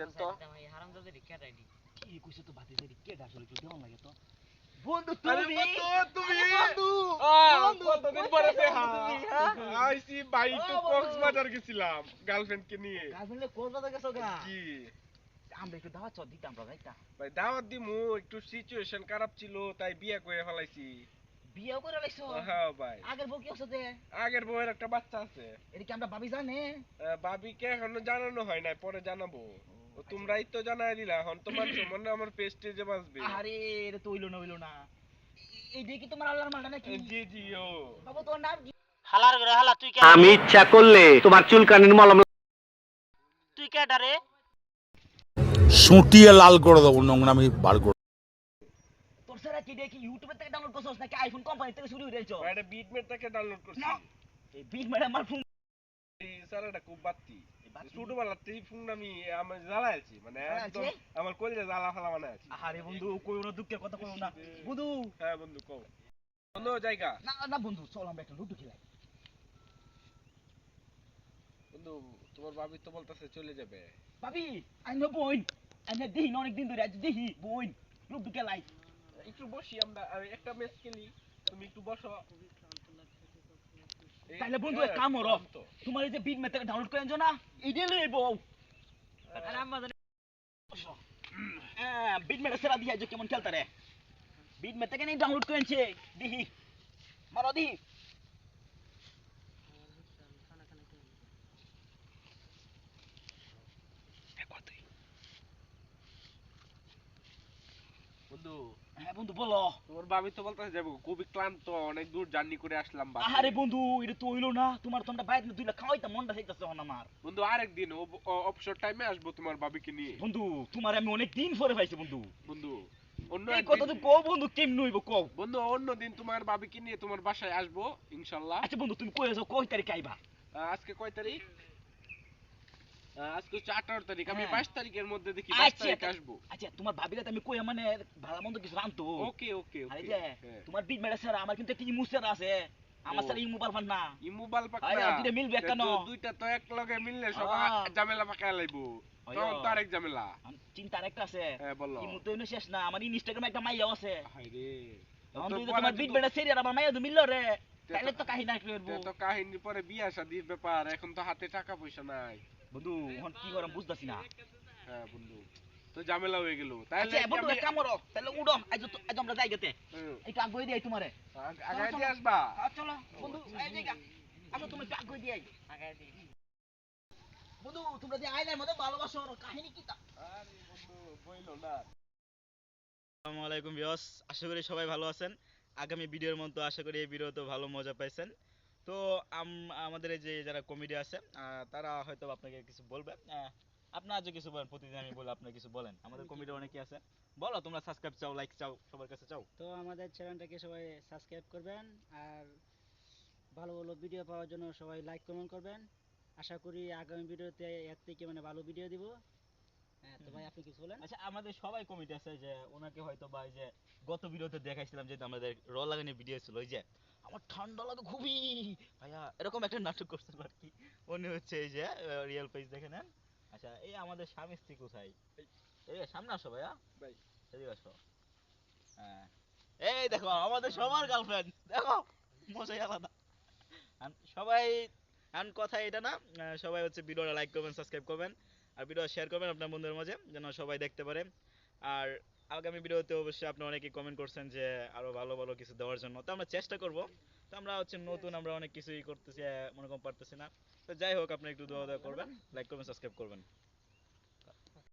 দেন তো কি কইছো তো বাতি দেরি কে আসলে কি দেওয়া লাগে তো বন্ধু আরে তুমি তুমি বন্ধু কতদিন পরে দেখা তুমি হ্যাঁ আইসি ভাই একটু কক্সবাজার গেছিলাম গার্লফ্রেন্ড কে নিয়ে গার্লফ্রেন্ডে কোলকাতা গেছো গা জি আমরা একটু দাওয়াত চল দিতাম আমরা যাইতা ভাই দাওয়াত দিমু একটু সিচুয়েশন খারাপ ছিল তাই বিয়ে করে ফেলাইছি বিয়ে করে লাইছো হ্যাঁ ভাই আগের বউ কি আছে যে আগের বউয়ের একটা বাচ্চা আছে এটা কি আমরা ভাবি জানে ভাবিকে এখনো জানানো হয় নাই পরে জানাবো তোমরাই তো জানাই দিলা এখন তোমার মনে আমার পেস্টেজে বাঁচবে আরে এটা তো হইলো না এই দেখি তোমার আল্লাহর মালটা নাকি জি জি ও বাবু তোর নাম কি হালার করে হালা তুই কে আমি ইচ্ছা করলে তোমার চুলকানির মলম তুই কে ডারে সুটিয়ে লাল করে দেবো নোংরামি বার করে তোর সারা কি দেখি ইউটিউবে থেকে ডাউনলোড করছস নাকি আইফোন কোম্পানি থেকে শুরু হইছো এটা বিটমেট থেকে ডাউনলোড করছি এই বিট ম্যাডাম আমার ফোন এই স্যারটা খুব বাত্তি ছোটবেলাতেই ফোন আমি আমি জ্বালাইছি মানে একদম আমার কলিজা জ্বালা ফালা মানে আছে আরে বন্ধু কইও না দুঃখের কথা কইও না বন্ধু হ্যাঁ বন্ধু কও বন্ধু জায়গা না না বন্ধু চল আমরা একটা লুডো খেলাই বন্ধু তোমার ভাবি তো বলতাছে চলে যাবে ভাবি আইনো বোন আইনা দিহি অনেক দিন ধরে আজ দিহি বোন লুডো খেলাই একটু বসি আমরা একটা ম্যাচ খেলি তুমি একটু বসো তাহলে বন্ধু এক কাম করো তোমার এই যে বিট ম্যাথ থেকে ডাউনলোড করে আনছো না এইটা লইবো আরে আম্মা জানি হ্যাঁ বিট ম্যাথ সেরা দিয়া যে কেমন খেলতা রে বিট ম্যাথ থেকে নেই ডাউনলোড করে আনছে দিহি মারো দিহি বন্ধু হ্যাঁ বন্ধু বলো তোমার ভাবি তো বলতাছে যাবো খুবই ক্লান্ত অনেক দূর জার্নি করে আসলাম আরে বন্ধু এটা তো হইলো না তোমার তো আমরা বাইরে দুইলা খাওয়াইতা মনটা চাইতাছে হন আমার বন্ধু আরেকদিন অবসর টাইমে আসবো তোমার ভাবিকে নিয়ে বন্ধু তোমার আমি অনেক দিন পরে পাইছি বন্ধু বন্ধু অন্য এই কথা তো কও বন্ধু কেমন হইব কও বন্ধু অন্য দিন তোমার ভাবিকে নিয়ে তোমার বাসায় আসবো ইনশাআল্লাহ আচ্ছা বন্ধু তুমি কই যাও কই তারিখে আইবা আজকে কয় তারিখ আজকে হচ্ছে 18 তারিখ আমি হ্যাঁ। 22 তারিখের মধ্যে দেখি 22 তারিখে আসবো আচ্ছা তোমার ভাবিরা আমি কই মানে ভালো মন্দ কিছু আনতো ওকে ওকে আরে ওকে যে তোমার বিট মেরে স্যার আমার কিন্তু একটা ইমু স্যার আছে আমার স্যার ইমু পারবেন না ইমু বাল পাক আরে না দুইটা মিলবে কেন দুইটা তো এক লগে মিললে সব আহ। ঝামেলা পাকায় লাইবো তখন তো আরেক ঝামেলা চিন্তা আরেকটা আছে হ্যাঁ বলো ইমু তো এনে শেষ না আমার ইনস্টাগ্রামে একটা মাইয়া আছে হাই রে তখন তুই তো তোমার বিট মেরে স্যার আর আমার মাইয়া তো মিললো রে তাইলে তো কাহিনী করবো তো কাহিনী পরে বিয়া শাদির ব্যাপার এখন তো হাতে টাকা পয়সা নাই বন্ধু এখন কি করাম বুঝতাছি না হ্যাঁ বন্ধু তো ঝামেলা হয়ে গেল তাহলে আচ্ছা বন্ধু এক কাম করো তাহলে উড়ো আজ আমরা যাই গেতে একটু আগে দিয়ে তোমারে আগে দিয়ে আসবা চলো বন্ধু এই জায়গা আসো তুমি একটু আগে দিয়ে আগে দিয়ে বন্ধু তোমরা যে আইনের মধ্যে ভালোবাসো কাহিনী কি তা আরে বন্ধু বইলো না আসসালামু আলাইকুম ভিউয়ার্স, আশা করি সবাই ভালো আছেন। আগামী ভিডিওর মতো আশা করি এই ভিডিওতে ভালো মজা পাইছেন। তো আমাদের এই যে যারা কমেডি আছে তারা হয়তো আপনাকে কিছু বলবে। আপনারা যে কিছু বলেন, প্রতিদিন আমি বলি আপনারা কিছু বলেন। আমাদের কমেডি অনেকেই আছে, বলো তোমরা সাবস্ক্রাইব চাও, লাইক চাও, সবার কাছে চাও। তো আমাদের চ্যানেলটাকে সবাই সাবস্ক্রাইব করবেন আর ভালো ভালো ভিডিও পাওয়ার জন্য সবাই লাইক কমেন্ট করবেন। আশা করি আগামী ভিডিওতে এর থেকে মানে ভালো ভিডিও দিব। হ্যাঁ তো ভাই আপনি কিছু বলেন। আচ্ছা, আমাদের সবাই কমেডি আছে যে ওনাকে হয়তো বা এই যে গত ভিডিওতে দেখাইছিলাম যে আমাদের র লাগানোর ভিডিও ছিল, ওই যে আমার ঠান্ডা লাগে খুবই ভাইয়া, এরকম একটা নাটক করছিল আর কি। উনি হচ্ছে এই যে রিয়েল পেজ দেখে নেন। আচ্ছা, এই আমাদের স্বামী স্ত্রী কোথায়? এই সামনে আসো ভাইয়া, ভাই এদিকে আসো। হ্যাঁ, এই দেখো আমাদের সবার গার্লফ্রেন্ড, দেখো মজাই আলাদা। সবাই কথা এটা না, সবাই হচ্ছে ভিডিওটা লাইক করবেন, সাবস্ক্রাইব করবেন আর ভিডিও শেয়ার করবেন আপনার বন্ধুদের মাঝে যেন সবাই দেখতে পারে। আর আগামী ভিডিওতে অবশ্যই আপনি অনেকেই কমেন্ট করছেন যে আরো ভালো ভালো কিছু দেওয়ার জন্য, তো আমরা চেষ্টা করব। তো আমরা হচ্ছে নতুন, আমরা অনেক কিছুই করতেছি, মনে কম পারতেছি না। তো যাই হোক, আপনি একটু দোয়া করবেন, লাইক করবেন, সাবস্ক্রাইব করবেন।